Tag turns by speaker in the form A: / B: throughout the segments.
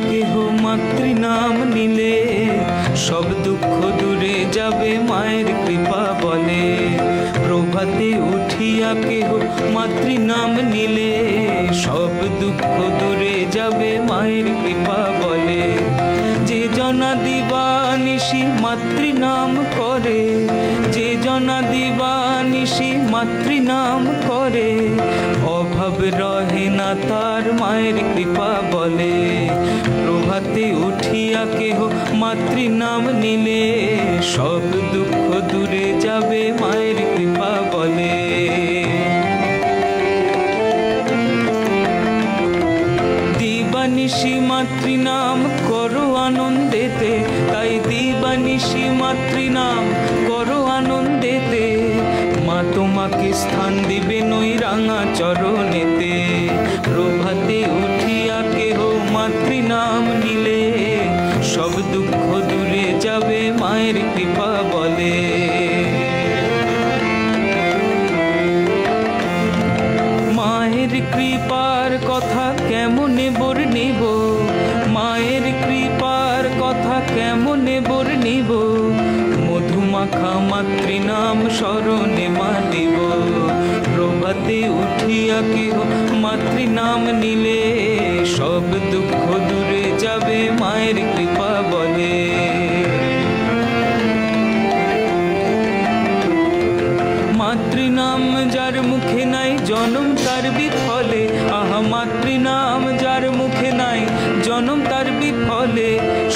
A: কেহ মাতৃ নাম নিলে সব দুঃখ দূরে যাবে মায়ের কৃপা বলে। প্রভাতে উঠিয়া কেহ মাতৃ নাম নিলে সব দুঃখ দূরে যাবে মায়ের কৃপা বলে। যে জনা দিবানিশি মাতৃ নাম করে, যে জনা দিবানিশি মাতৃ নাম করে, অভাব রহে না তার মায়ের কৃপা বলে। প্রভাতে উঠিয়া কেহ মাতৃ নাম নিলে সব দুঃখ দূরে যাবে মায়ের কৃপা বলে। দিবানিশি মাতৃ নাম করো আনন্দেতে, তাই দিবানিশি মাতৃ নাম করো আনন্দেতে। মা তোমাকে স্থান দিবে নই রাঙা চরণেতে। প্রভাতে উঠিয়া কেহ মাতৃ নাম নিলে সব দুঃখ দূরে যাবে মায়ের কৃপা বলে। মায়ের কৃপার কথা কেমনে বর্ণিব, মায়ের কৃপার কথা কেমনে বর্ণিব। মধুমাখা মাতৃ নাম স্মরণে মানিব। প্রভাতে উঠিয়া কেহ মাতৃ নাম নিলে সব দুঃখ দূরে যাবে মায়ের কৃপা বলে। মাতৃ নাম যার মুখে নাই জনম তার বিফলে। আহা মাতৃ নাম যার মুখে নাই জনম তার বিফলে।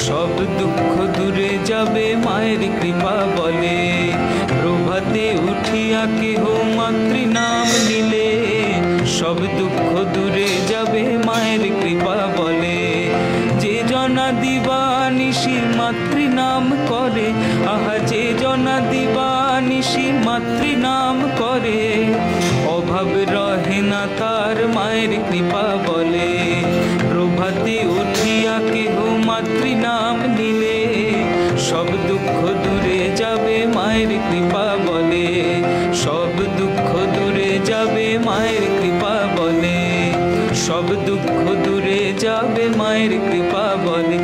A: সব দুঃখ দূরে যাবে মায়ের কৃপা বলে। প্রভাতে উঠিয়া কেহ মাতৃ নাম নিলে সব দুঃখ দূরে যাবে মায়ের কৃপা বলে। যে জনা দিবানিশি মাতৃ নাম করে, আহা যে জনা দিবানিশি মাতৃ নাম করে, অভাব রহে না তার মায়ের কৃপা বলে। প্রভাতে উঠিয়া কেহ মাতৃ নাম নিলে সব দুঃখ দূরে যাবে মায়ের কৃপা বলে। সব দুঃখ দূরে যাবে মায়ের কৃপা বলে। সব দুঃখ দূরে যাবে মায়ের কৃপা বলে।